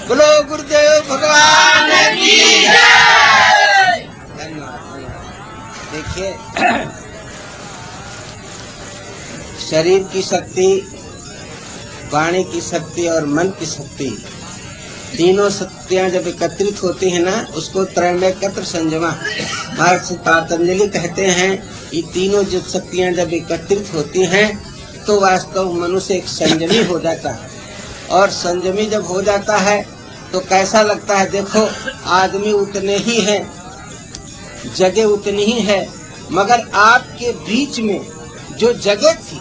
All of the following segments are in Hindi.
बोलो गुरुदेव भगवान की जय। धन्यवाद। देखिए, शरीर की शक्ति, वाणी की शक्ति और मन की शक्ति, तीनों शक्तियां जब एकत्रित होती है ना, उसको त्रैमेकत्र संयमा महर्षि पतंजलि कहते हैं। ये तीनों जो शक्तियां जब एकत्रित होती हैं तो वास्तव मनुष्य एक संयमी हो जाता है। और संयमी जब हो जाता है तो कैसा लगता है? देखो, आदमी उतने ही हैं, जगह उतनी ही है, मगर आपके बीच में जो जगह थी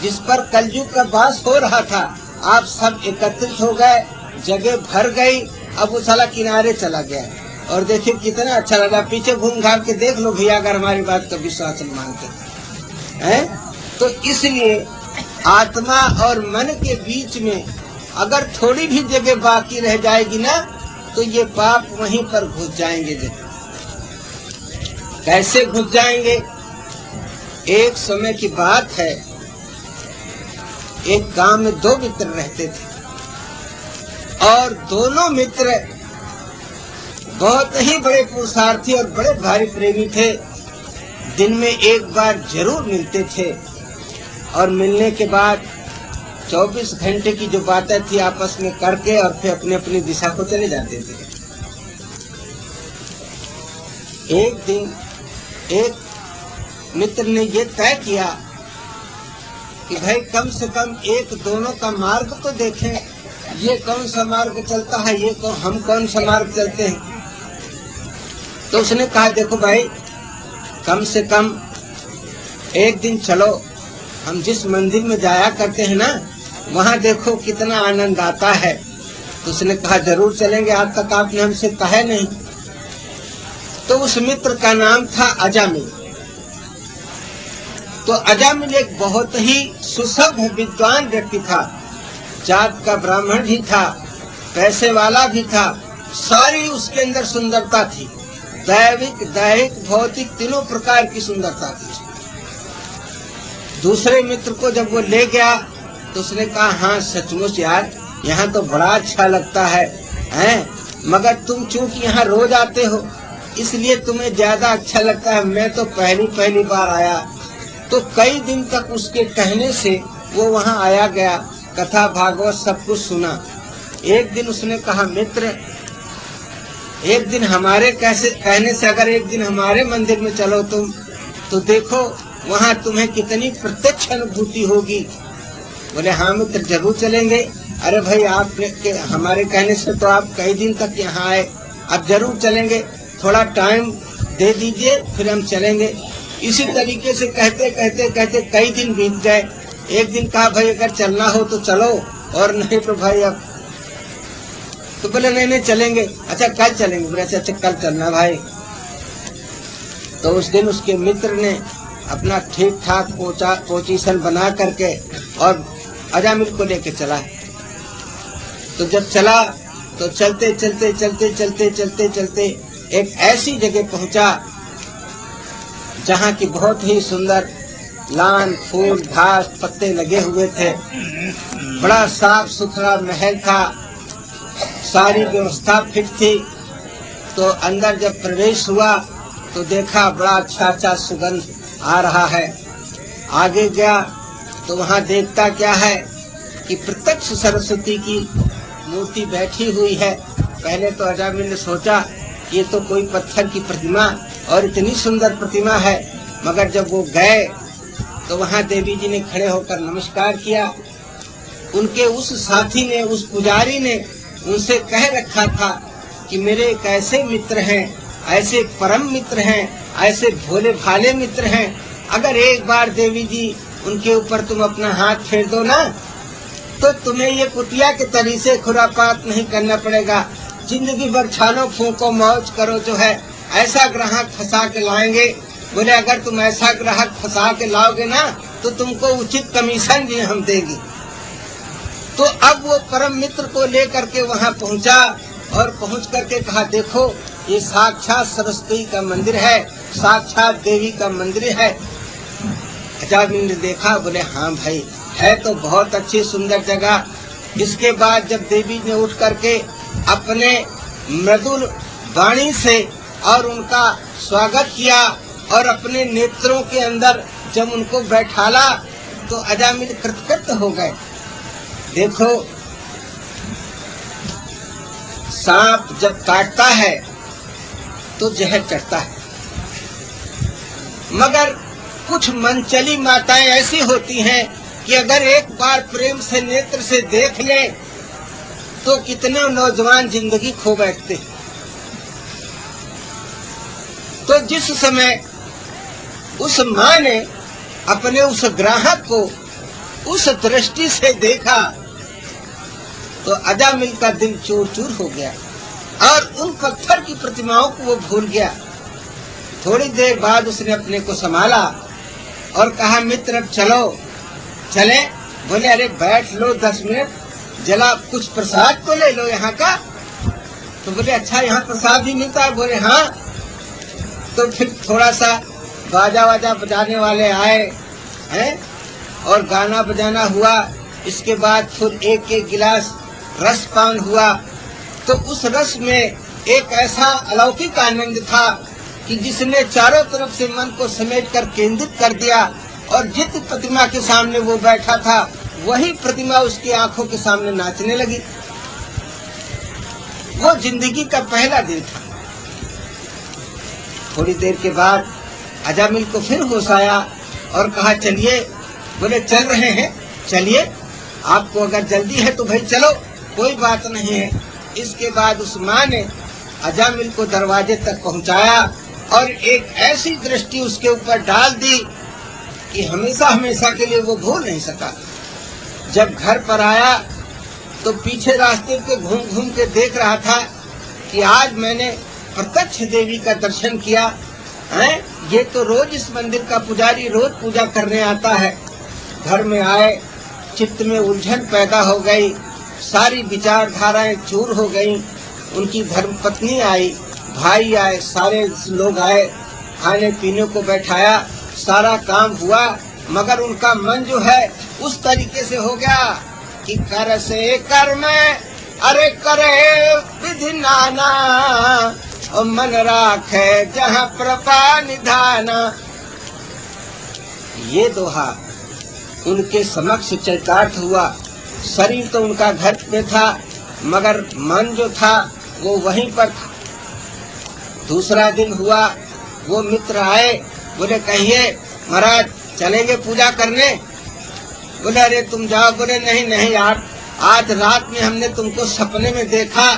जिस पर कलयुग का वास हो रहा था, आप सब एकत्रित हो गए, जगह भर गई। अब वो साला किनारे चला गया। और देखिए कितना अच्छा लगा। पीछे घूम घाम के देख लो भैया, अगर हमारी बात का विश्वास मानते हैं। तो इसलिए आत्मा और मन के बीच में अगर थोड़ी भी जगह बाकी रह जाएगी ना, तो ये पाप वहीं पर घुस जाएंगे। कैसे घुस जाएंगे? एक समय की बात है, एक गांव में दो मित्र रहते थे और दोनों मित्र बहुत ही बड़े पुरुषार्थी और बड़े भारी प्रेमी थे। दिन में एक बार जरूर मिलते थे और मिलने के बाद 24 घंटे की जो बातें थी आपस में करके और फिर अपनी अपनी दिशा को चले जाते थे। एक दिन एक मित्र ने ये तय किया कि भाई कम से कम एक दोनों का मार्ग तो देखें, ये कौन सा मार्ग चलता है, हम कौन सा मार्ग चलते हैं। तो उसने कहा, देखो भाई, कम से कम एक दिन चलो, हम जिस मंदिर में जाया करते हैं ना, वहाँ देखो कितना आनंद आता है। तो उसने कहा, जरूर चलेंगे, आज तक आपने हमसे कहा नहीं। तो उस मित्र का नाम था अजामिल। तो अजामिल एक बहुत ही सुसभ्य विद्वान व्यक्ति था, जात का ब्राह्मण भी था, पैसे वाला भी था, सारी उसके अंदर सुंदरता थी, दैविक दैहिक भौतिक तीनों प्रकार की सुंदरता थी। दूसरे मित्र को जब वो ले गया तो उसने कहा, हाँ सचमुच यार, यहाँ तो बड़ा अच्छा लगता है, मगर तुम चूंकि यहाँ रोज आते हो इसलिए तुम्हें ज्यादा अच्छा लगता है, मैं तो पहली बार आया। तो कई दिन तक उसके कहने से वो वहाँ आया गया, कथा भागवत सब कुछ सुना। एक दिन उसने कहा, मित्र, एक दिन हमारे कहने से अगर एक दिन हमारे मंदिर में चलो तुम, तो देखो वहाँ तुम्हें कितनी प्रत्यक्ष अनुभूति होगी। बोले, हाँ मित्र, जरूर चलेंगे। अरे भाई, आप हमारे कहने से तो आप कई दिन तक यहाँ आए, अब जरूर चलेंगे, थोड़ा टाइम दे दीजिए, फिर हम चलेंगे। इसी तरीके से कहते कई दिन बीत गए। एक दिन कहा, भाई अगर चलना हो तो चलो, और नहीं तो भाई अब। तो बोले, नहीं चलेंगे। अच्छा कल चलेंगे। बोले, अच्छा कल चलना भाई। तो उस दिन उसके मित्र ने अपना ठीक ठाक पोजीशन बना करके और अजामिल को लेके चला। तो जब चला तो चलते एक ऐसी जगह पहुंचा जहाँ की बहुत ही सुंदर लान फूल घास पत्ते लगे हुए थे, बड़ा साफ सुथरा महल था, सारी व्यवस्था फिट थी। तो अंदर जब प्रवेश हुआ तो देखा बड़ा अच्छा सुगंध आ रहा है। आगे गया तो वहाँ देखता क्या है कि प्रत्यक्ष सरस्वती की मूर्ति बैठी हुई है। पहले तो अजामिल ने सोचा ये तो कोई पत्थर की प्रतिमा, और इतनी सुंदर प्रतिमा है, मगर जब वो गए तो वहाँ देवी जी ने खड़े होकर नमस्कार किया। उनके उस साथी ने, उस पुजारी ने उनसे कह रखा था कि मेरे एक ऐसे मित्र हैं, ऐसे परम मित्र हैं, ऐसे भोले भाले मित्र हैं, अगर एक बार देवी जी उनके ऊपर तुम अपना हाथ फेर दो ना, तो तुम्हें ये कुटिया के तरीके खुरापात नहीं करना पड़ेगा। जिंदगी भर छानो फूको मौज करो, जो है ऐसा ग्राहक फंसा के लाएंगे। बोले, अगर तुम ऐसा ग्राहक फंसा के लाओगे ना, तो तुमको उचित कमीशन भी हम देंगे। तो अब वो परम मित्र को लेकर के वहाँ पहुँचा और पहुँच करके कहा, देखो ये साक्षात सरस्वती का मंदिर है, साक्षात देवी का मंदिर है। अजामिल ने देखा, बोले, हाँ भाई, है तो बहुत अच्छी सुंदर जगह, इसके बाद जब देवी ने उठ करके अपने मृदुल वाणी से और उनका स्वागत किया और अपने नेत्रों के अंदर जब उनको बैठाला तो अजामिल कृतकृत हो गए। देखो, सांप जब काटता है तो जहर चढ़ता है, मगर कुछ मनचली माताएं ऐसी होती हैं कि अगर एक बार प्रेम से नेत्र से देख ले तो कितने नौजवान जिंदगी खो बैठते। तो जिस समय उस माँ ने अपने उस ग्राहक को उस दृष्टि से देखा तो अजामिल का दिल चूर चूर हो गया और उन पत्थर की प्रतिमाओं को वो भूल गया। थोड़ी देर बाद उसने अपने को संभाला और कहा, मित्र अब चलो। चले? बोले, अरे बैठ लो 10 मिनट, जला कुछ प्रसाद तो ले लो यहाँ का। तो बोले, अच्छा यहाँ प्रसाद भी मिलता है? बोले, हाँ। तो फिर थोड़ा सा बाजा वाजा बजाने वाले आए हैं और गाना बजाना हुआ। इसके बाद फिर एक एक गिलास रस पान हुआ। तो उस रस में एक ऐसा अलौकिक आनंद था कि जिसने चारों तरफ से मन को समेट कर केंद्रित कर दिया और जिस प्रतिमा के सामने वो बैठा था वही प्रतिमा उसकी आंखों के सामने नाचने लगी। वो जिंदगी का पहला दिन था। थोड़ी देर के बाद अजामिल को फिर होश आया और कहा, चलिए। बोले, चल रहे हैं, चलिए। आपको अगर जल्दी है तो भाई चलो, कोई बात नहीं है। इसके बाद उस माँ ने अजामिल को दरवाजे तक पहुंचाया और एक ऐसी दृष्टि उसके ऊपर डाल दी कि हमेशा हमेशा के लिए वो भूल नहीं सका। जब घर पर आया तो पीछे रास्ते पे घूम घूम के देख रहा था कि आज मैंने प्रत्यक्ष देवी का दर्शन किया है। ये तो रोज इस मंदिर का पुजारी रोज पूजा करने आता है। घर में आए, चित्त में उलझन पैदा हो गई, सारी विचारधाराएं चूर हो गई। उनकी धर्मपत्नी आई, भाई आए, सारे लोग आए, खाने पीने को बैठाया, सारा काम हुआ, मगर उनका मन जो है उस तरीके से हो गया कि कर से कर में, अरे करे विधि नाना, और मन राखे जहाँ प्रभा निधाना। ये दोहा उनके समक्ष चरितार्थ हुआ। शरीर तो उनका घर में था मगर मन जो था वो वहीं पर था। दूसरा दिन हुआ, वो मित्र आए, बोले, कहिए महाराज चलेंगे पूजा करने? बोले, अरे तुम जाओ। बोले, नहीं नहीं यार, आज रात में हमने तुमको सपने में देखा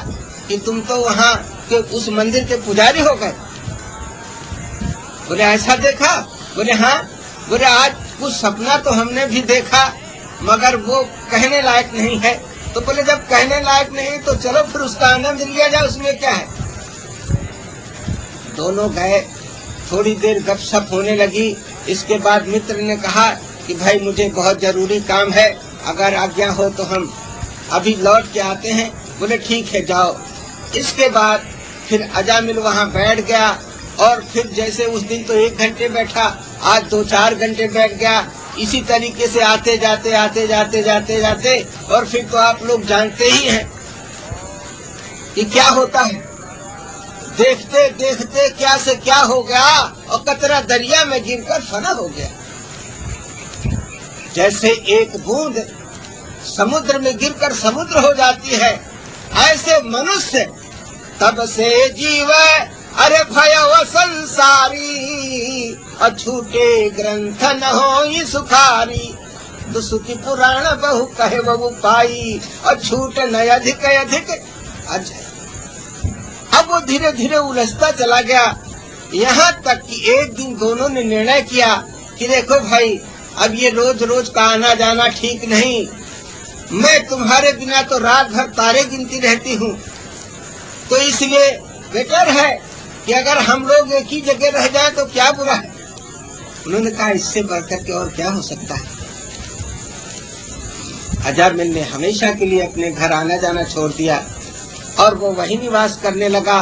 कि तुम तो वहाँ के उस मंदिर के पुजारी हो गए। बोले, ऐसा देखा? बोले, हाँ। बोले, आज कुछ सपना तो हमने भी देखा मगर वो कहने लायक नहीं है। तो बोले, जब कहने लायक नहीं तो चलो फिर उसका आनंद लिया जाए, उसमें क्या है। दोनों गए, थोड़ी देर गपशप होने लगी। इसके बाद मित्र ने कहा कि भाई मुझे बहुत जरूरी काम है, अगर आज्ञा हो तो हम अभी लौट के आते हैं। बोले, ठीक है, जाओ। इसके बाद फिर अजामिल वहाँ बैठ गया और फिर जैसे उस दिन तो 1 घंटे बैठा, आज 2-4 घंटे बैठ गया। इसी तरीके से आते जाते आते जाते जाते जाते और फिर तो आप लोग जानते ही हैं कि क्या होता है। देखते देखते क्या से क्या हो गया और कतरा दरिया में गिरकर फना हो गया। जैसे एक बूंद समुद्र में गिरकर समुद्र हो जाती है, ऐसे मनुष्य तब से जीवे, अरे भयव संसारी, अछूटे ग्रंथ न होई सुखारी। तो श्रुति पुराण बहु कहे बहु पाई, अछूट न अधिक अधिक अजय। अब वो धीरे धीरे उलझता चला गया, यहाँ तक कि एक दिन दोनों ने निर्णय किया कि देखो भाई, अब ये रोज रोज का आना जाना ठीक नहीं। मैं तुम्हारे बिना तो रात भर तारे गिनती रहती हूँ, तो इसलिए बेटर है कि अगर हम लोग एक ही जगह रह जाए तो क्या बुरा है। उन्होंने कहा, इससे बढ़कर के और क्या हो सकता है। अजामिल ने हमेशा के लिए अपने घर आना जाना छोड़ दिया और वो वहीं निवास करने लगा।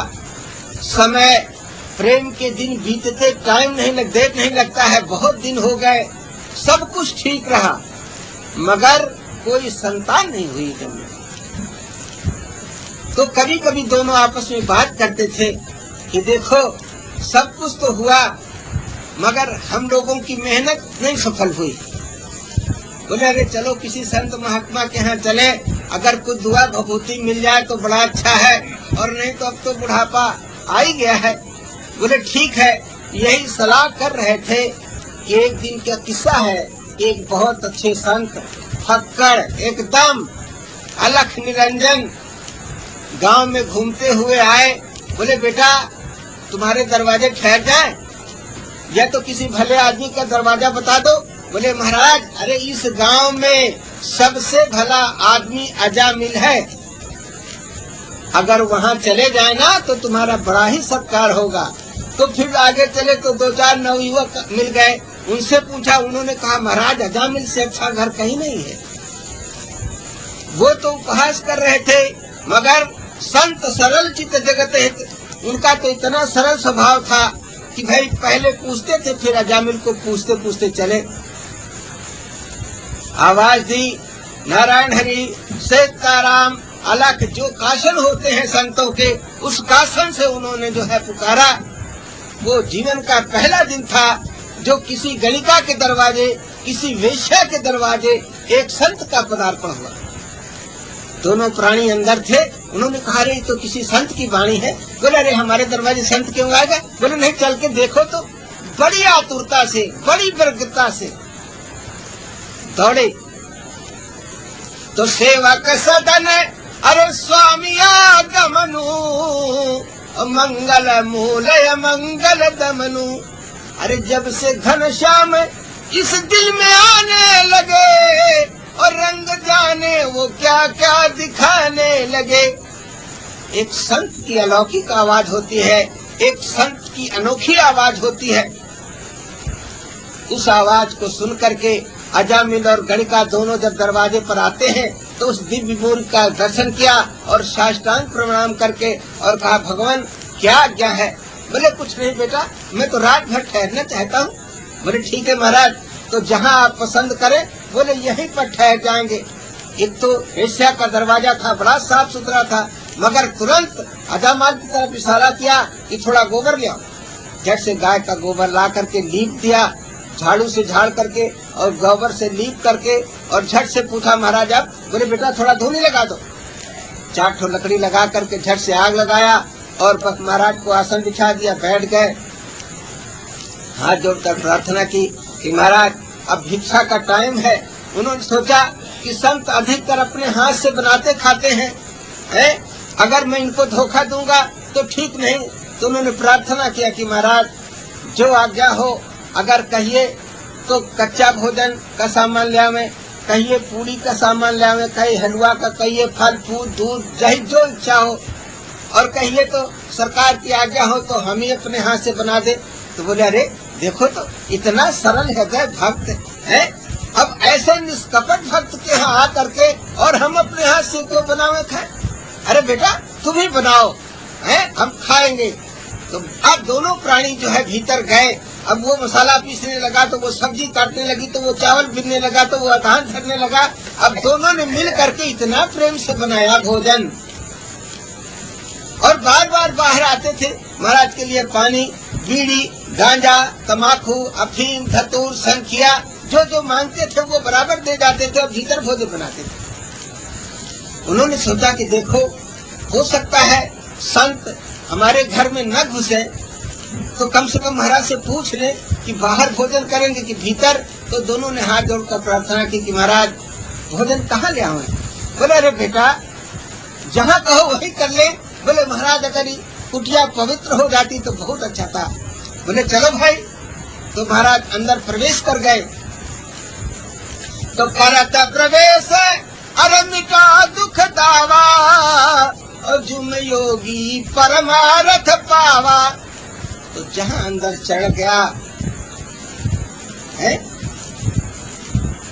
समय, प्रेम के दिन बीतते टाइम नहीं लगता है, बहुत दिन हो गए, सब कुछ ठीक रहा, मगर कोई संतान नहीं हुई जब। तो कभी कभी दोनों आपस में बात करते थे कि देखो सब कुछ तो हुआ मगर हम लोगों की मेहनत नहीं सफल हुई। बोले अरे चलो किसी संत महात्मा के यहाँ चले, अगर कुछ दुआ भभूति मिल जाए तो बड़ा अच्छा है, और नहीं तो अब तो बुढ़ापा आ ही गया है। बोले ठीक है, यही सलाह कर रहे थे कि एक दिन का किस्सा है। एक बहुत अच्छे संत फक्कड़ एकदम अलख निरंजन गांव में घूमते हुए आए। बोले बेटा तुम्हारे दरवाजे ठहर जाए या तो किसी भले आदमी का दरवाजा बता दो। बोले महाराज अरे इस गांव में सबसे भला आदमी अजामिल है, अगर वहाँ चले जाए ना तो तुम्हारा बड़ा ही सत्कार होगा। तो फिर आगे चले तो 2-4 नवयुवक मिल गए, उनसे पूछा, उन्होंने कहा महाराज अजामिल से अच्छा घर कहीं नहीं है। वो तो उपहास कर रहे थे मगर संत सरल चित्त जगत हित, उनका तो इतना सरल स्वभाव था कि भाई पहले पूछते थे फिर अजामिल को पूछते पूछते चले। आवाज दी नारायण हरि सीताराम अलख, जो काशन होते हैं संतों के, उस काशन से उन्होंने जो है पुकारा। वो जीवन का पहला दिन था जो किसी गणिका के दरवाजे, किसी वेश्या के दरवाजे एक संत का पदार्पण हुआ। दोनों प्राणी अंदर थे, उन्होंने कहा रे तो किसी संत की वाणी है। बोले अरे हमारे दरवाजे संत क्यों आएगा? बोले नहीं चल के देखो। तो बड़ी आतुरता से बड़ी व्यग्रता से दौड़े तो सेवक सदन अरे स्वामी आगमनु मंगल मूलय मंगल दमनु। अरे जब से घनश्याम इस दिल में आने लगे और रंग जाने वो क्या क्या दिखाने लगे। एक संत की अलौकिक आवाज होती है, एक संत की अनोखी आवाज होती है। उस आवाज को सुन करके अजामिल और गणिका दोनों जब दरवाजे पर आते हैं तो उस दिव्य मूर्ति का दर्शन किया और साष्टांग प्रणाम करके और कहा भगवान क्या आज्ञा है? बोले कुछ नहीं बेटा, मैं तो रात भर ठहरना चाहता हूँ। बोले ठीक है महाराज, तो जहाँ आप पसंद करें। बोले यहीं पर ठहर जाएंगे। एक तो वेश्या का दरवाजा था, बड़ा साफ सुथरा था, मगर तुरंत अजामिल की तरफ इशारा किया कि थोड़ा गोबर ले आओ। झट से गाय का गोबर ला करके लीप दिया, झाड़ू से झाड़ करके और गोबर से लीप करके, और झट से पूछा महाराज आप? बोले बेटा थोड़ा धूनी लगा दो। 4 ठो लकड़ी लगा करके झट से आग लगाया और बस महाराज को आसन बिछा दिया, बैठ गए। हाथ जोड़कर प्रार्थना की कि महाराज अब भिक्षा का टाइम है। उन्होंने सोचा कि संत अधिकतर अपने हाथ से बनाते खाते हैं, अगर मैं इनको धोखा दूंगा तो ठीक नहीं। तो उन्होंने प्रार्थना किया कि महाराज जो आज्ञा हो, अगर कहिए तो कच्चा भोजन का सामान ले आवे, कहिए पूरी का सामान ले आवे, कहिए हलवा का, कहिए फल फूल दूध दही जो इच्छा हो, और कहिए तो सरकार की आज्ञा हो तो हम ही अपने हाथ से बना दे। तो बोले अरे देखो तो इतना सरल हृदय भक्त है, अब ऐसे निष्कपट भक्त के यहाँ आ करके और हम अपने हाथ से क्यों बनावे खाए? अरे बेटा तुम ही बनाओ, हम खाएंगे। तो अब दोनों प्राणी जो है भीतर गए। अब वो मसाला पीसने लगा तो वो सब्जी काटने लगी, तो वो चावल बिनने लगा तो वो अधान धरने लगा। अब दोनों ने मिल करके इतना प्रेम से बनाया भोजन, और बार बार बाहर आते थे महाराज के लिए पानी, बीड़ी, गांजा, तमाकू, अफीम, धतूर, संखिया, जो जो मांगते थे वो बराबर दे जाते थे और भीतर भोजन बनाते थे। उन्होंने सोचा कि देखो हो सकता है संत हमारे घर में न घुसे, तो कम से कम महाराज से पूछ ले कि बाहर भोजन करेंगे कि भीतर। तो दोनों ने हाथ जोड़कर प्रार्थना की कि महाराज भोजन कहाँ ले आवे? बोले अरे बेटा जहाँ कहो वही कर ले। बोले महाराज अगर कुटिया पवित्र हो जाती तो बहुत अच्छा था। बोले चलो भाई। तो महाराज अंदर प्रवेश कर गए। तो करत प्रवेश अरे मिटा दुख दावा, और जुम योगी परमारथ पावा। तो जहाँ अंदर चढ़ गया है,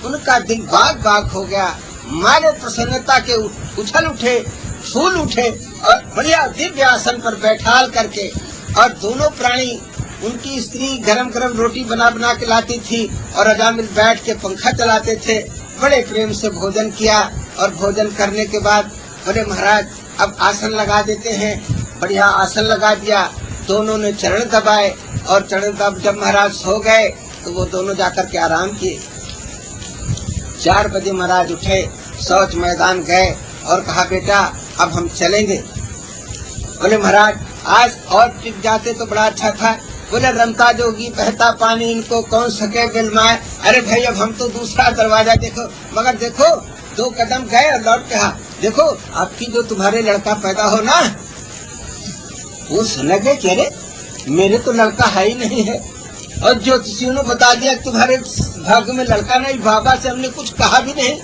उनका दिल बाग बाग हो गया, मारे प्रसन्नता के उछल उठे, फूल उठे, और बढ़िया दिव्य आसन पर बैठाल करके। और दोनों प्राणी, उनकी स्त्री गरम गरम रोटी बना बना के लाती थी और अजामिल बैठ के पंखा चलाते थे। बड़े प्रेम से भोजन किया और भोजन करने के बाद बोले महाराज अब आसन लगा देते हैं। बढ़िया आसन लगा दिया, दोनों ने चरण दबाए और चरण दब जब महाराज सो गए तो वो दोनों जाकर के आराम किए। 4 बजे महाराज उठे, शौच मैदान गए और कहा बेटा अब हम चलेंगे। बोले महाराज आज और टिक जाते तो बड़ा अच्छा था। बोले रमता जोगी बहता पानी इनको कौन सके बिलमाए। अरे भाई अब हम तो दूसरा दरवाजा देखो, मगर देखो 2 कदम गए और लौट कहा देखो आपकी जो तुम्हारे लड़का पैदा हो ना, वो सुनगे कि अरे मेरे तो लड़का है ही नहीं है, और ज्योतिषियों ने बता दिया तुम्हारे भाग्य में लड़का नहीं, बाबा से हमने कुछ कहा भी नहीं।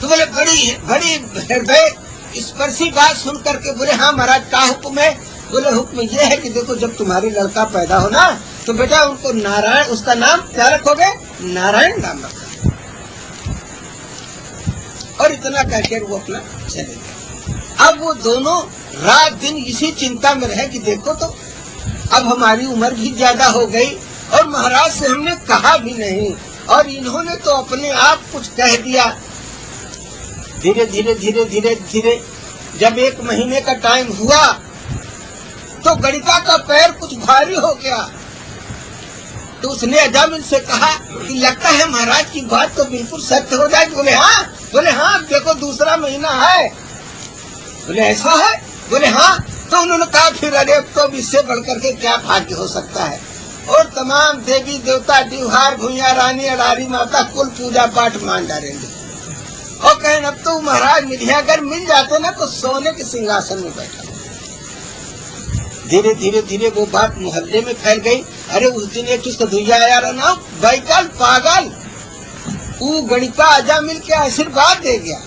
तो बोले बड़ी हृदय स्पर्शी बात सुन करके बोले हाँ महाराज का हुक्म है। बोले हुक्म ये है कि देखो जब तुम्हारे लड़का पैदा हो ना तो बेटा उनको नारायण, उसका नाम क्या रखोगे? नारायण नाम रखो। और इतना कहकर वो अपना चले गए। अब वो दोनों रात दिन इसी चिंता में रहे कि देखो तो अब हमारी उम्र भी ज्यादा हो गई और महाराज से हमने कहा भी नहीं और इन्होंने तो अपने आप कुछ कह दिया। धीरे धीरे धीरे धीरे धीरे जब 1 महीने का टाइम हुआ तो गणिका का पैर कुछ भारी हो गया। तो उसने अजामिल से कहा कि लगता है महाराज की बात तो बिल्कुल सत्य हो जाएगी। बोले हाँ देखो दूसरा महीना है। बोले ऐसा है? बोले हाँ। तो उन्होंने कहा फिर अरे तो इससे बढ़कर के क्या भाग्य हो सकता है। और तमाम देवी देवता डिवहार भुइया रानी अडारी माता कुल पूजा पाठ मान डालेंगे और कहें अब तो महाराज मिल जाते ना तो सोने के सिंहासन में बैठा। धीरे धीरे धीरे वो बात मोहल्ले में फैल गई। अरे उस दिन एक सधुइया आया रहा ना बैकल पागल, वो गणिका अजामिल के आशीर्वाद दे गया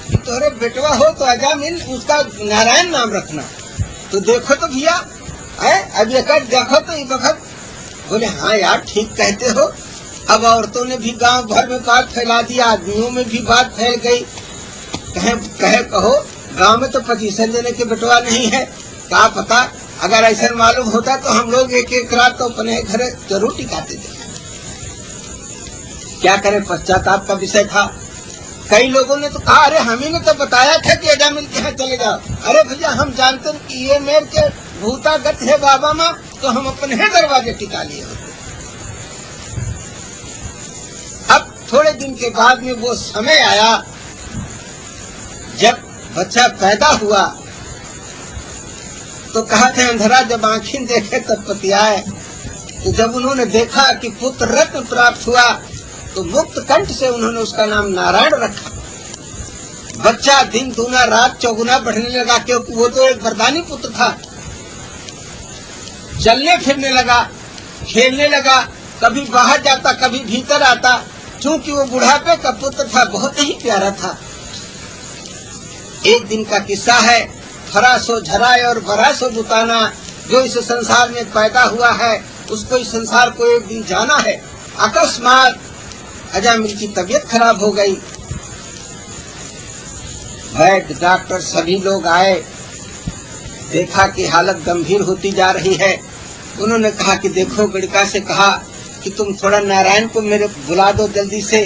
कि तोरे बेटवा हो तो अजामिल उसका नारायण नाम रखना। तो देखो तो भैया अब एक देखो तो ये वक्त। बोले हाँ यार ठीक कहते हो। अब औरतों ने भी गांव भर में बात फैला दिया, आदमियों में भी बात फैल गई। कहो गांव में तो 25 जने के बेटवा नहीं है, क्या पता अगर ऐसा मालूम होता तो हम लोग एक रात तो अपने घर जरूर टिकाते थे। क्या करें, पश्चाताप का विषय था। कई लोगों ने तो कहा अरे हमें ने तो बताया था कि अजामिल के यहाँ चले जाओ। अरे भैया हम जानते हैं कि ये मेरे के भूतागत है बाबा माँ, तो हम अपने दरवाजे टिका लिए होते। अब थोड़े दिन के बाद में वो समय आया जब बच्चा पैदा हुआ तो कहा था अंधरा जब आँखें देखे तब पतियाए। तो जब उन्होंने देखा कि पुत्र रत्न प्राप्त हुआ तो मुक्त कंठ से उन्होंने उसका नाम नारायण रखा। बच्चा दिन दूना रात चौगुना बढ़ने लगा क्योंकि वो तो एक वरदानी पुत्र था। चलने फिरने लगा, खेलने लगा, कभी बाहर जाता कभी भीतर आता। चूंकि वो बुढ़ापे का पुत्र था, बहुत ही प्यारा था। एक दिन का किस्सा है, फरासो झराए और बरासो बुताना। जो इस संसार में पैदा हुआ है उसको इस संसार को एक दिन जाना है। अकस्मात अजामिल की तबीयत खराब हो गई। वैद्य डॉक्टर सभी लोग आए, देखा कि हालत गंभीर होती जा रही है। उन्होंने कहा कि देखो गणिका से कहा कि तुम थोड़ा नारायण को मेरे बुला दो जल्दी से,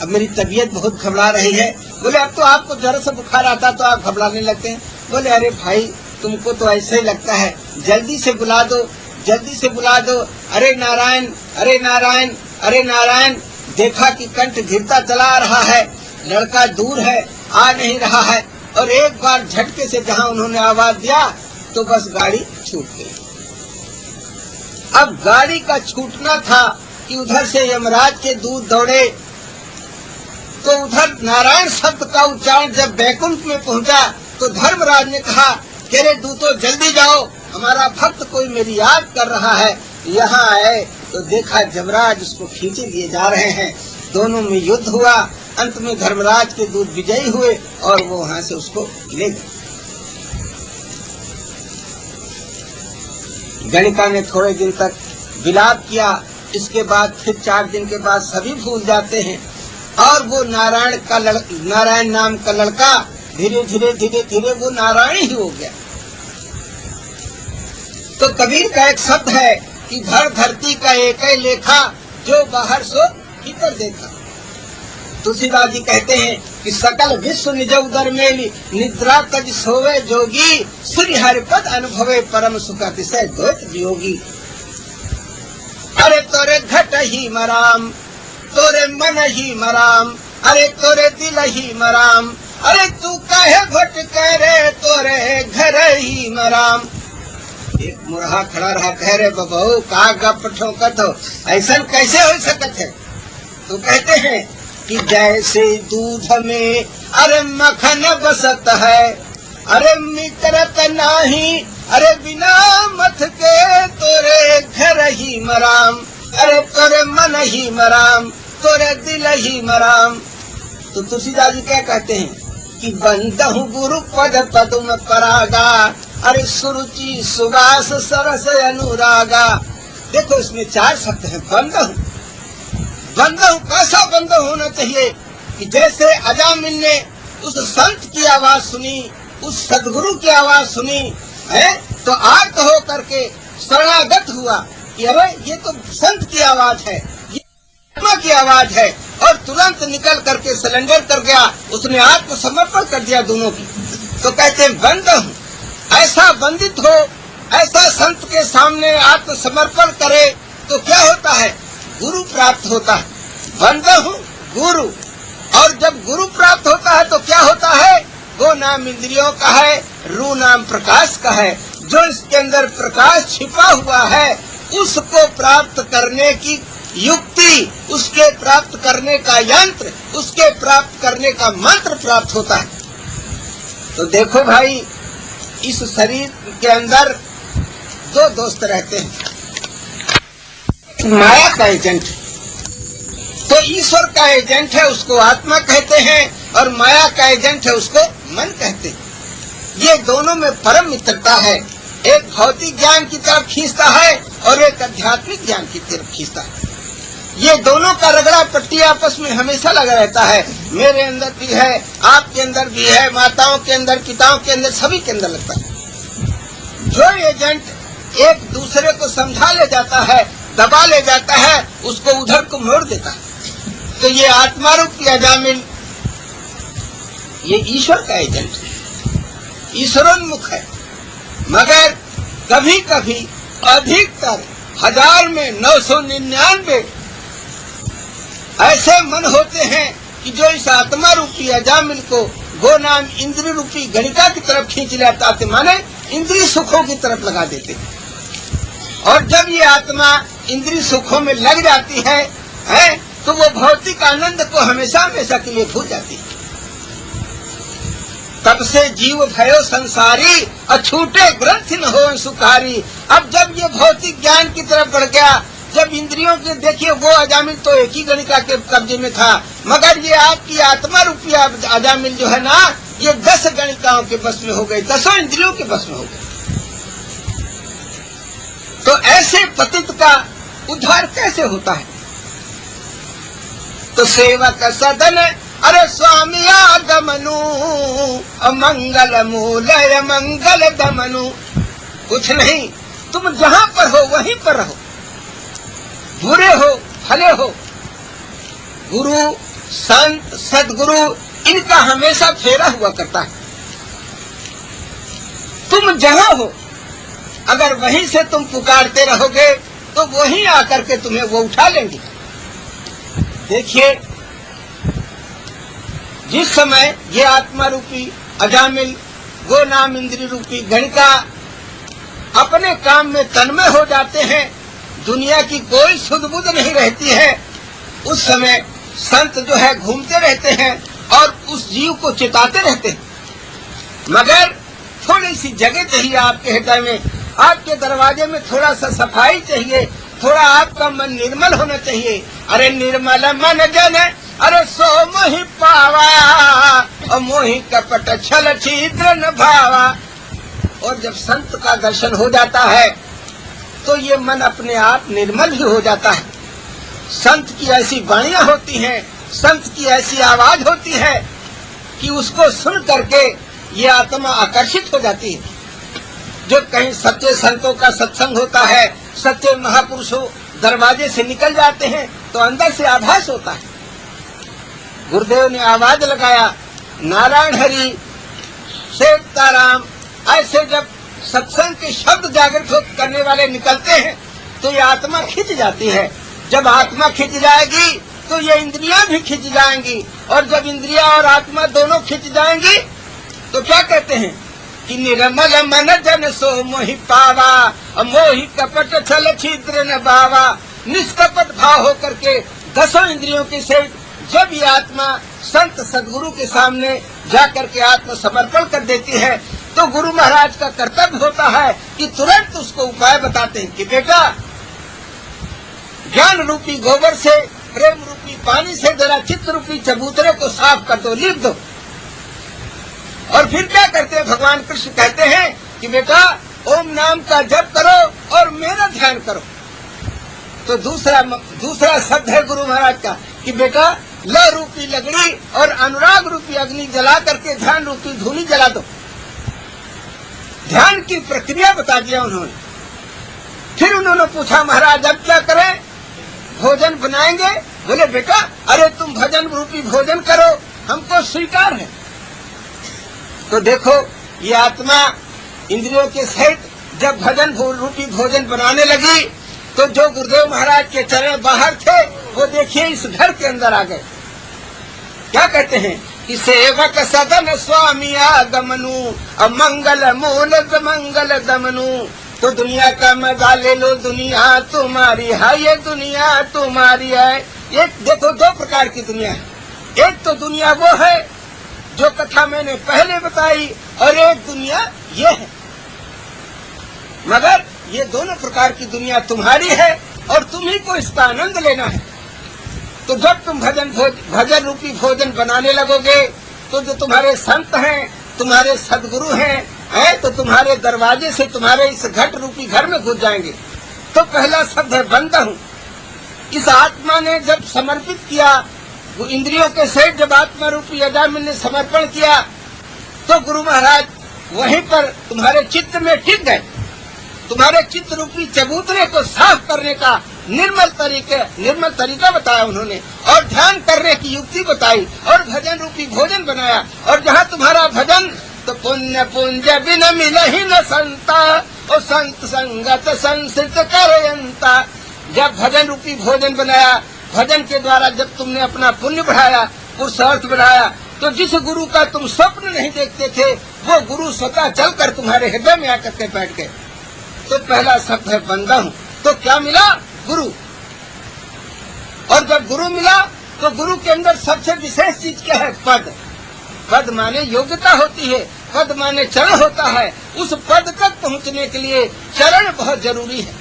अब मेरी तबीयत बहुत घबरा रही है। बोले अब तो आपको जरा सा बुखार आता तो आप घबराने लगते हैं। बोले अरे भाई तुमको तो ऐसे ही लगता है, जल्दी से बुला दो, जल्दी से बुला दो। अरे नारायण, अरे नारायण, अरे नारायण। देखा कि कंठ घिरता चला आ रहा है, लड़का दूर है, आ नहीं रहा है। और एक बार झटके से जहाँ उन्होंने आवाज दिया तो बस गाड़ी छूट गई। अब गाड़ी का छूटना था कि उधर से यमराज के दूत दौड़े। तो उधर नारायण शब्द का उच्चारण जब बैकुंठ में पहुंचा तो धर्मराज ने कहा कि अरे दूतों जल्दी जाओ, हमारा भक्त कोई मेरी याद कर रहा है। यहाँ आए तो देखा जमराज उसको खींचे लिए जा रहे हैं। दोनों में युद्ध हुआ। अंत में धर्मराज के दूत विजयी हुए और वो वहाँ से उसको ले गए। गणिका ने थोड़े दिन तक विलाप किया। इसके बाद फिर 4 दिन के बाद सभी भूल जाते हैं और वो नारायण नाम का लड़का धीरे धीरे धीरे धीरे वो नारायण ही हो गया। तो कबीर का एक शब्द है कि घर धरती का एक ही लेखा, जो बाहर सो भीतर देखा। तुलसीदास जी कहते हैं कि सकल विश्व निज उदर मेली, निद्रा तज सोवे जोगी, श्री हरिपद अनुभवे परम सुख अतिशय द्वैत वियोगी। अरे तोरे घट ही मराम, तोरे मन ही मराम, अरे तोरे दिल ही मराम, अरे तू काहे घट करे तोरे घर ही मराम। एक मुरहा खड़ा रहा, कह रे बबू का गप ठोकत हो, ऐसा कैसे हो सकत है। तो कहते हैं कि जैसे दूध में अरे मक्खन बसत है, अरे मित्रत नाही, अरे बिना मथ के तोरे घर ही मराम, अरे तोरे मन ही मराम, तोरे दिल ही मराम। तो तुलसीदास जी क्या कहते हैं कि बंदहु गुरु पद पदुम परागा, अरे सुरुचि सुवास सरस अनुरागा। देखो इसमें 4 शब्द हैं। बंदहु, बंदहु कैसा बंदहु होना चाहिए कि जैसे अजामिल ने उस संत की आवाज सुनी, उस सदगुरु की आवाज सुनी है, तो आर्त हो करके शरणागत हुआ कि अरे ये तो संत की आवाज है, ये आत्मा की आवाज है, और तुरंत निकल करके सरेंडर कर गया, उसने आत्मसमर्पण कर दिया दोनों की। तो कहते हैं बंदहु, ऐसा बंदित हो, ऐसा संत के सामने आत्मसमर्पण करे तो क्या होता है, गुरु प्राप्त होता है। बंदहु गुरु, और जब गुरु प्राप्त होता है तो क्या होता है, वो नाम इंद्रियों का है, रू नाम प्रकाश का है। जो इसके अंदर प्रकाश छिपा हुआ है उसको प्राप्त करने की युक्ति, उसके प्राप्त करने का यंत्र, उसके प्राप्त करने का मंत्र प्राप्त होता है। तो देखो भाई, इस शरीर के अंदर 2 दोस्त रहते हैं। माया का एजेंट, तो ईश्वर का एजेंट है उसको आत्मा कहते हैं, और माया का एजेंट है उसको मन कहते हैं। ये दोनों में परम मित्रता है। एक भौतिक ज्ञान की तरफ खींचता है और एक आध्यात्मिक ज्ञान की तरफ खींचता है। ये दोनों का रगड़ा पट्टी आपस में हमेशा लगा रहता है। मेरे अंदर भी है, आपके अंदर भी है, माताओं के अंदर, पिताओं के अंदर, सभी के अंदर लगता है। जो एजेंट एक दूसरे को समझा ले जाता है, दबा ले जाता है, उसको उधर को मोड़ देता है। तो ये आत्मा रूपी अजामिल ये ईश्वर का एजेंट है, ईश्वरोन्मुख है। मगर कभी कभी अधिकतर 1000 में 999 ऐसे मन होते हैं कि जो इस आत्मा रूपी अजामिल को वो नाम इंद्रिय रूपी गणिका की तरफ खींच लेता थे, माने इंद्रिय सुखों की तरफ लगा देते। और जब ये आत्मा इंद्रिय सुखों में लग जाती है तो वो भौतिक आनंद को हमेशा हमेशा के लिए भूल जाती है। तब से जीव भयो संसारी, अछूटे ग्रंथ न हो सुखारी। अब जब ये भौतिक ज्ञान की तरफ बढ़ गया, जब इंद्रियों के देखिए वो अजामिल तो एक ही गणिका के कब्जे में था, मगर ये आपकी आत्मा रूपी अजामिल जो है ना, ये 10 गणिकाओं के बस में हो गए, 10 इंद्रियों के बस में हो गए। तो ऐसे पतित का उद्धार कैसे होता है? तो सेवक सदन अरे स्वामी आगमनु, अमंगल मूलय मंगल दमनु। कुछ नहीं, तुम जहाँ पर हो वहीं पर रहो, बुरे हो भले हो, गुरु संत सदगुरु इनका हमेशा फेरा हुआ करता है। तुम जहाँ हो अगर वहीं से तुम पुकारते रहोगे तो वहीं आकर के तुम्हें वो उठा लेंगे। देखिए, जिस समय ये आत्मा रूपी अजामिल वो नाम इंद्रिय रूपी गणिका अपने काम में तन्मय हो जाते हैं, दुनिया की कोई सुध बुध नहीं रहती है, उस समय संत जो है घूमते रहते हैं और उस जीव को चिताते रहते हैं। मगर थोड़ी सी जगह चाहिए आपके हृदय में, आपके दरवाजे में थोड़ा सा सफाई चाहिए, थोड़ा आपका मन निर्मल होना चाहिए। अरे निर्मल मन जन अरे सो मोहि पावा, और मोहि कपट छल छिद्र न भावा। और जब संत का दर्शन हो जाता है तो ये मन अपने आप निर्मल ही हो जाता है। संत की ऐसी वाणियां होती हैं, संत की ऐसी आवाज होती है कि उसको सुन करके ये आत्मा आकर्षित हो जाती है। जो कहीं सच्चे संतों का सत्संग होता है, सच्चे महापुरुषों दरवाजे से निकल जाते हैं तो अंदर से आभास होता है। गुरुदेव ने आवाज लगाया, नारायण हरि, सीताराम। ऐसे जब सत्संग के शब्द जागृत करने वाले निकलते हैं तो ये आत्मा खिंच जाती है। जब आत्मा खिंच जाएगी तो ये इंद्रियां भी खिंच जाएंगी, और जब इंद्रियां और आत्मा दोनों खिंच जाएंगी तो क्या कहते हैं कि निर्मल मन जन सो मोहि पावा, मोहि कपट छल छिद्र न बावा। निष्कपट भाव होकर के 10 इंद्रियों के सहित जब ये आत्मा संत सदगुरु के सामने जाकर के आत्म समर्पण कर देती है तो गुरु महाराज का कर्तव्य होता है कि तुरंत उसको उपाय बताते हैं कि बेटा, ज्ञान रूपी गोबर से, प्रेम रूपी पानी से जरा चित्त रूपी चबूतरे को साफ कर दो, लिख दो। और फिर क्या करते हैं, भगवान कृष्ण कहते हैं कि बेटा ओम नाम का जप करो और मेरा ध्यान करो। तो दूसरा शब्द है गुरु महाराज का कि बेटा ल रूपी लगड़ी और अनुराग रूपी अग्नि जला करके ध्यान रूपी धूनी जला दो। ध्यान की प्रक्रिया बता दिया उन्होंने। फिर उन्होंने पूछा, महाराज अब क्या करें, भोजन बनाएंगे? बोले बेटा अरे तुम भजन रूपी भोजन करो, हमको स्वीकार है। तो देखो ये आत्मा इंद्रियों के सहित जब भजन रूपी भोजन बनाने लगी तो जो गुरुदेव महाराज के चरण बाहर थे वो देखिए इस घर के अंदर आ गए। क्या कहते हैं कि सेवक सदन स्वामी आगमनु, मंगल मूल मंगल दमनु। तो दुनिया का मजा ले लो, दुनिया तुम्हारी है, ये दुनिया तुम्हारी है। एक देखो 2 प्रकार की दुनिया है। एक तो दुनिया वो है जो कथा मैंने पहले बताई, और एक दुनिया ये है। मगर ये दोनों प्रकार की दुनिया तुम्हारी है और तुम्ही को इसका आनंद लेना है। तो जब तुम भजन रूपी भोजन बनाने लगोगे तो जो तुम्हारे संत हैं, तुम्हारे सदगुरु हैं, तो तुम्हारे दरवाजे से तुम्हारे इस घट रूपी घर में घुस जाएंगे। तो पहला शब्द है बंदा हूँ। इस आत्मा ने जब समर्पित किया, वो इंद्रियों के सहित जब आत्मा रूपी अजामिल ने समर्पण किया तो गुरु महाराज वहीं पर तुम्हारे चित्त में टिक गए। तुम्हारे चित्त रूपी चबूतरे को साफ करने का निर्मल तरीका बताया उन्होंने, और ध्यान करने की युक्ति बताई, और भजन रूपी भोजन बनाया। और जहाँ तुम्हारा भजन तो पुण्य पुंज बिन मिलहि न संता, और संत संगत संसित करयंता। जब भजन रूपी भोजन बनाया, भजन के द्वारा जब तुमने अपना पुण्य बढ़ाया, पुरुषार्थ बढ़ाया, तो जिस गुरु का तुम स्वप्न नहीं देखते थे वो गुरु स्वतः चलकर तुम्हारे हृदय में आकर के बैठ गए। तो पहला शब्द है बंदा हूँ। तो क्या मिला? गुरु। और जब गुरु मिला तो गुरु के अंदर सबसे विशेष चीज क्या है? पद। पद माने योग्यता होती है, पद माने चरण होता है। उस पद तक पहुँचने के लिए चरण बहुत जरूरी है।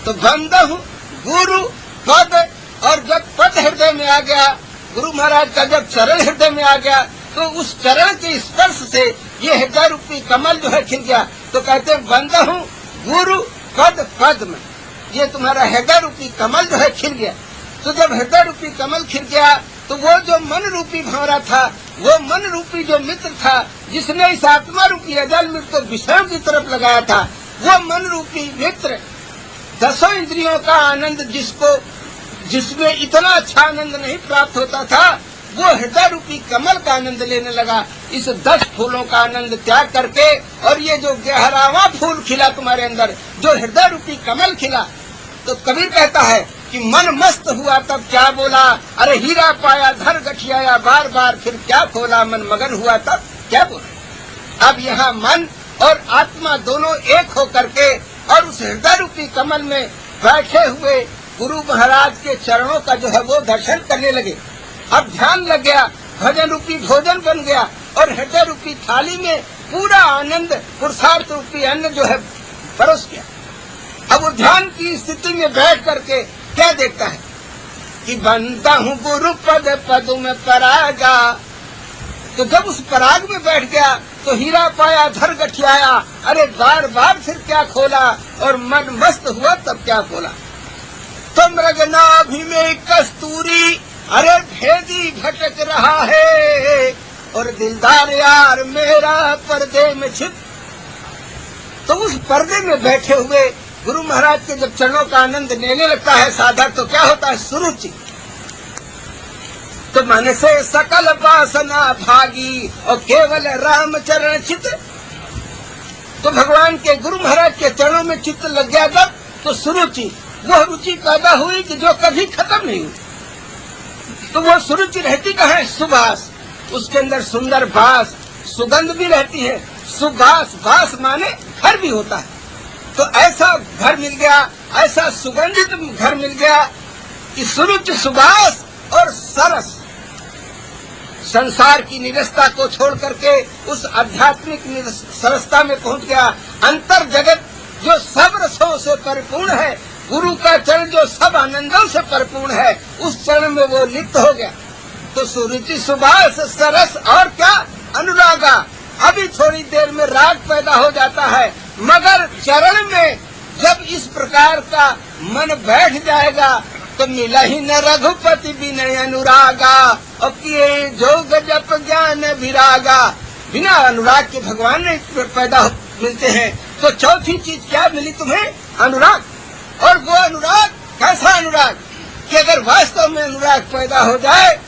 तो बंदा हूँ, गुरु, पद। और जब पद हृदय में आ गया, गुरु महाराज का जब चरण हृदय में आ गया तो उस चरण के स्पर्श से ये हृदय रूपी कमल जो है खिल गया। तो कहते हैं बंदा हूँ, गुरु, पद, पद्म। ये तुम्हारा हृदय रूपी कमल जो है खिल गया। तो जब हृदय रूपी कमल खिल गया तो वो जो मन रूपी भंवरा था, वो मन रूपी जो मित्र था, जिसने इस आत्मा रूपी अजल मित्र को विषयों की तरफ लगाया था, वो मन रूपी मित्र 10 इंद्रियों का आनंद जिसमें इतना अच्छा आनंद नहीं प्राप्त होता था, वो हृदय रूपी कमल का आनंद लेने लगा। इस 10 फूलों का आनंद त्याग करके, और ये जो 11वां फूल खिला तुम्हारे अंदर, जो हृदय रूपी कमल खिला, तो कबीर कहता है कि मन मस्त हुआ तब क्या बोला, अरे हीरा पाया धर गठियाया बार बार फिर क्या खोला, मन मगन हुआ तब क्या बोला। अब यहाँ मन और आत्मा दोनों एक होकर के और उस हृदय रूपी कमल में बैठे हुए गुरु महाराज के चरणों का जो है वो दर्शन करने लगे। अब ध्यान लग गया, भजन रूपी भोजन बन गया, और हृदय रूपी थाली में पूरा आनंद पुरुषार्थ रूपी अन्न जो है परोस गया। अब वो ध्यान की स्थिति में बैठ करके क्या देखता है कि बनता हूँ गुरु पद पद में परागा। तो जब उस पराग में बैठ गया तो हीरा पाया धर गठियाया, अरे बार बार फिर क्या खोला, और मन मस्त हुआ तब क्या खोला। तो मृगनाभि में कस्तूरी, अरे भेदी भटक रहा है, और दिलदार यार मेरा पर्दे में छिप। तो उस पर्दे में बैठे हुए गुरु महाराज के जब चरणों का आनंद लेने लगता है साधक, तो क्या होता है? सुरुचि। तो मन से सकल वासना भागी और केवल राम चरण चित। तो भगवान के गुरु महाराज के चरणों में चित्त लग गया जब, तो सुरुचि, वो रुचि पैदा हुई कि जो कभी खत्म नहीं हुई। तो वो सुरुचि रहती कहाँ है? सुबास, उसके अंदर सुंदर बास, सुगंध भी रहती है। सुबास, बास माने घर भी होता है। तो ऐसा घर मिल गया, ऐसा सुगंधित घर मिल गया कि सुरुचि, सुबास और सरस। संसार की निरसता को छोड़ करके उस आध्यात्मिक सरसता में पहुंच गया। अंतर जगत जो सब रसों से परिपूर्ण है, गुरु का चरण जो सब आनंदों से परिपूर्ण है, उस चरण में वो लिप्त हो गया। तो सुरुचि, सुबास, सरस और क्या? अनुरागा। अभी थोड़ी देर में राग पैदा हो जाता है, मगर चरण में जब इस प्रकार का मन बैठ जाएगा तो मिला ही न रघुपति विनय अनुरागा, और किए जोग जप ज्ञान विरागा। बिना अनुराग के भगवान ने पैदा मिलते हैं। तो चौथी चीज क्या मिली तुम्हें? अनुराग। और वो अनुराग कैसा अनुराग कि अगर वास्तव में अनुराग पैदा हो जाए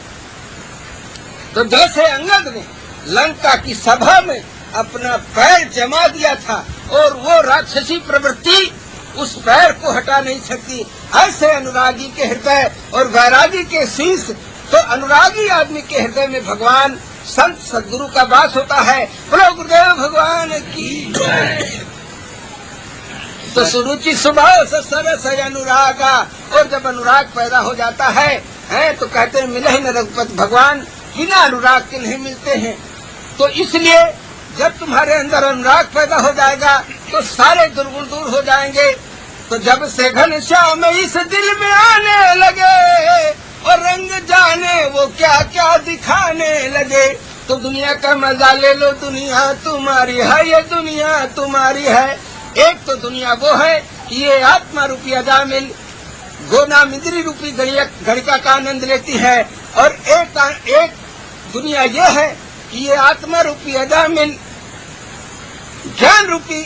तो जैसे अंगद ने लंका की सभा में अपना पैर जमा दिया था और वो राक्षसी प्रवृत्ति उस पैर को हटा नहीं सकती, ऐसे अनुरागी के हृदय और वैरागी के शीश। तो अनुरागी आदमी के हृदय में भगवान संत सद्गुरु का वास होता है। बोलो गुरुदेव भगवान की। तो सुरुचि, सुबास, सरस, अनुरागा। और जब अनुराग पैदा हो जाता है तो कहते हैं मिले ही न रघुपति। भगवान बिना अनुराग के नहीं मिलते हैं। तो इसलिए जब तुम्हारे अंदर अनुराग पैदा हो जाएगा तो सारे दुर्गुण दूर हो जाएंगे। तो जब से घनश्याम इस दिल में आने लगे और रंग जाने वो क्या क्या दिखाने लगे, तो दुनिया का मजा ले लो, दुनिया तुम्हारी है, ये दुनिया तुम्हारी है। एक तो दुनिया वो है कि ये आत्मा रूपी अजामिल गोनाम इंद्री रूपी गणिका का आनंद लेती है, और एक दुनिया ये है कि ये आत्मा रूपी अजामिल ज्ञान रूपी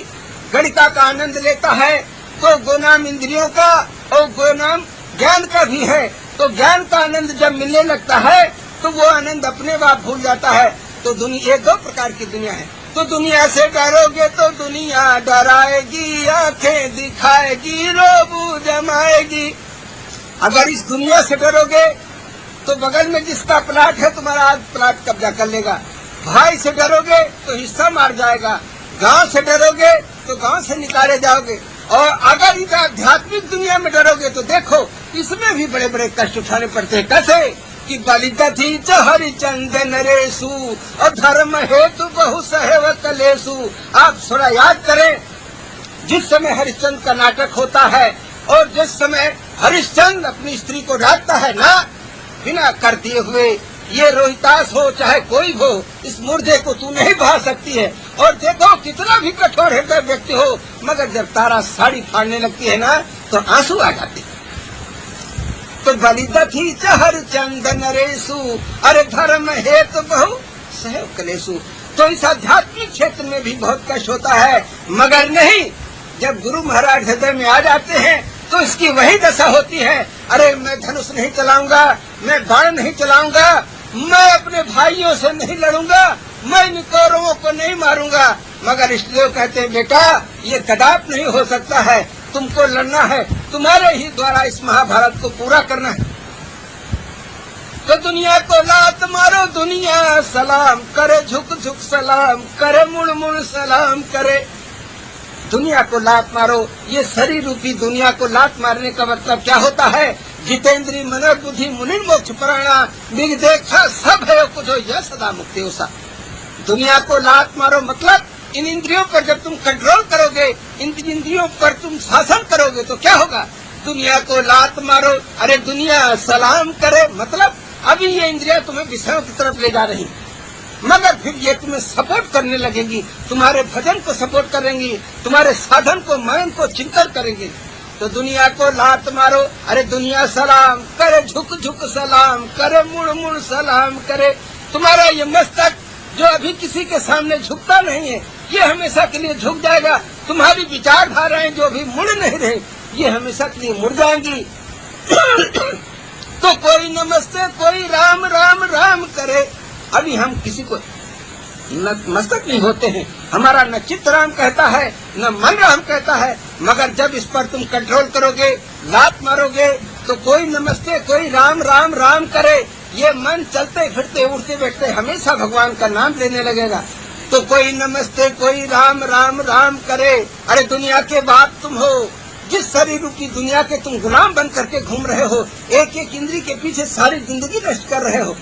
गणिका का आनंद लेता है। तो गोनाम इंद्रियों का और गोनाम ज्ञान का भी है। तो ज्ञान का आनंद जब मिलने लगता है तो वो आनंद अपने आप भूल जाता है। तो दुनिया, ये दो प्रकार की दुनिया है। तो दुनिया से डरोगे तो दुनिया डराएगी, आंखें दिखाएगी, रोबू जमाएगी। अगर इस दुनिया से डरोगे तो बगल में जिसका प्लाट है तुम्हारा आज प्लाट कब्जा कर लेगा। भाई से डरोगे तो हिस्सा मार जाएगा। गांव से डरोगे तो गांव से निकाले जाओगे। और अगर इस आध्यात्मिक दुनिया में डरोगे तो देखो इसमें भी बड़े बड़े कष्ट उठाने पड़ते हैं। कैसे कि बलिदधि च हरिचंद नरेशु और धर्म हेतु बहु सहव कलेशु। आप थोड़ा याद करें, जिस समय हरिश्चंद्र का नाटक होता है और जिस समय हरिश्चंद्र अपनी स्त्री को डांटता है ना, बिना कर दिए हुए, ये रोहितास हो चाहे कोई हो, इस मुर्दे को तू नहीं बहा सकती है। और देखो कितना भी कठोर हृदय व्यक्ति हो, मगर जब तारा साड़ी फाड़ने लगती है ना तो आंसू आ जाते हैं। तो बलिदधि च हरिचंद नरेशु अरे धर्म हेतु बहु सहव कलेशु। तो इस आध्यात्मिक क्षेत्र में भी बहुत कष्ट होता है, मगर नहीं, जब गुरु महाराज हृदय में आ जाते हैं तो इसकी वही दशा होती है। अरे मैं धनुष नहीं चलाऊंगा, मैं बाण नहीं चलाऊंगा, मैं अपने भाइयों से नहीं लड़ूंगा, मैं इन कौरवों को नहीं मारूंगा। मगर इसलिए कहते हैं बेटा ये कदाप नहीं हो सकता है, तुमको लड़ना है, तुम्हारे ही द्वारा इस महाभारत को पूरा करना है। तो दुनिया को लात मारो, दुनिया सलाम करे, झुक झुक सलाम करे, मुड़ मुड़ सलाम करे। दुनिया को लात मारो, ये शरीर रूपी दुनिया को लात मारने का मतलब क्या होता है? जितेंद्री मन बुद्धि मुनिन मोक्ष प्राणा बिग देखा सब है कुछ हो यह सदा मुक्ति होसा। दुनिया को लात मारो मतलब इन इंद्रियों पर जब तुम कंट्रोल करोगे, इन इंद्रियों पर तुम शासन करोगे तो क्या होगा? दुनिया को लात मारो, अरे दुनिया सलाम करे मतलब अभी ये इंद्रियां तुम्हें विषयों की तरफ ले जा रही, मगर फिर ये तुम्हें सपोर्ट करने लगेंगी, तुम्हारे भजन को सपोर्ट करेंगी, तुम्हारे साधन को, मन को चिंतन करेंगे। तो दुनिया को लात मारो, अरे दुनिया सलाम करे, झुक झुक सलाम करे, मुड़ मुड़ सलाम करे। तुम्हारा ये मस्तक जो अभी किसी के सामने झुकता नहीं है, ये हमेशा के लिए झुक जाएगा। तुम्हारी विचारधाराएं जो भी मुड़ नहीं रहे, ये हमेशा के लिए मुड़ जाएंगी। तो कोई नमस्ते, कोई राम राम राम करे। अभी हम किसी को नतमस्तक नहीं होते हैं, हमारा न चित्त राम कहता है न मन राम कहता है, मगर जब इस पर तुम कंट्रोल करोगे, लात मारोगे, तो कोई नमस्ते, कोई राम राम राम करे। ये मन चलते फिरते उठते बैठते हमेशा भगवान का नाम लेने लगेगा। तो कोई नमस्ते, कोई राम राम राम करे। अरे दुनिया के बाप तुम हो, जिस शरीर की दुनिया के तुम गुलाम बन करके घूम रहे हो, एक एक इंद्री के पीछे सारी जिंदगी नष्ट कर रहे हो।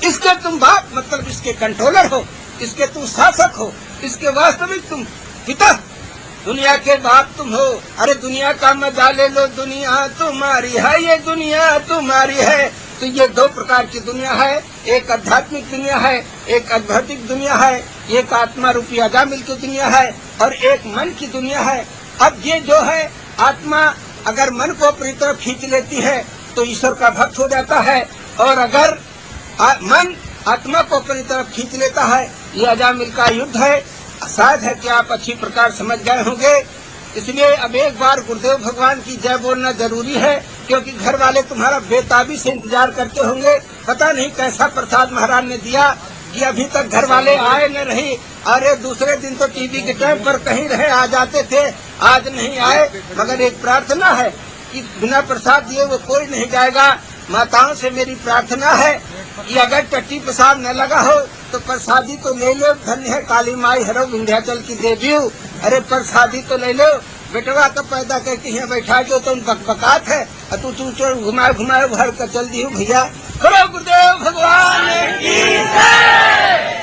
इसके तुम बाप मतलब इसके कंट्रोलर हो, इसके तुम शासक हो, इसके वास्तविक तुम पिता, दुनिया के बाप तुम हो। अरे दुनिया का मजा ले लो, दुनिया तुम्हारी है, ये दुनिया तुम्हारी है। तो ये दो प्रकार की दुनिया है, एक आध्यात्मिक दुनिया है, एक आध्यात्मिक दुनिया है, एक आत्मा रूपी अजामिल की दुनिया है और एक मन की दुनिया है। अब ये जो है आत्मा अगर मन को अपनी तरफ खींच लेती है तो ईश्वर का भक्त हो जाता है, और अगर मन आत्मा को अपनी तरफ खींच लेता है, ये अजामिल का युद्ध है। शायद है कि आप अच्छी प्रकार समझ गए होंगे। इसलिए अब एक बार गुरुदेव भगवान की जय बोलना जरूरी है, क्योंकि घर वाले तुम्हारा बेताबी से इंतजार करते होंगे। पता नहीं कैसा प्रसाद महाराज ने दिया कि अभी तक घर वाले आए न रही। अरे दूसरे दिन तो टीवी के टाइम पर कहीं रहे आ जाते थे, आज नहीं आए। मगर एक प्रार्थना है कि बिना प्रसाद दिए वो कोई नहीं जाएगा। माताओं से मेरी प्रार्थना है कि अगर टट्टी प्रसाद न लगा हो तो प्रसादी तो ले लो। धन्य है काली माई हरो विंध्याचल की देवी। अरे प्रसादी तो ले लो। बेटवा तो पैदा करके यहाँ बैठा जो तुम बकबकात है, तू घुमाए घुमाए भर कर चल दी भैया। करो गुरुदेव भगवान की जय।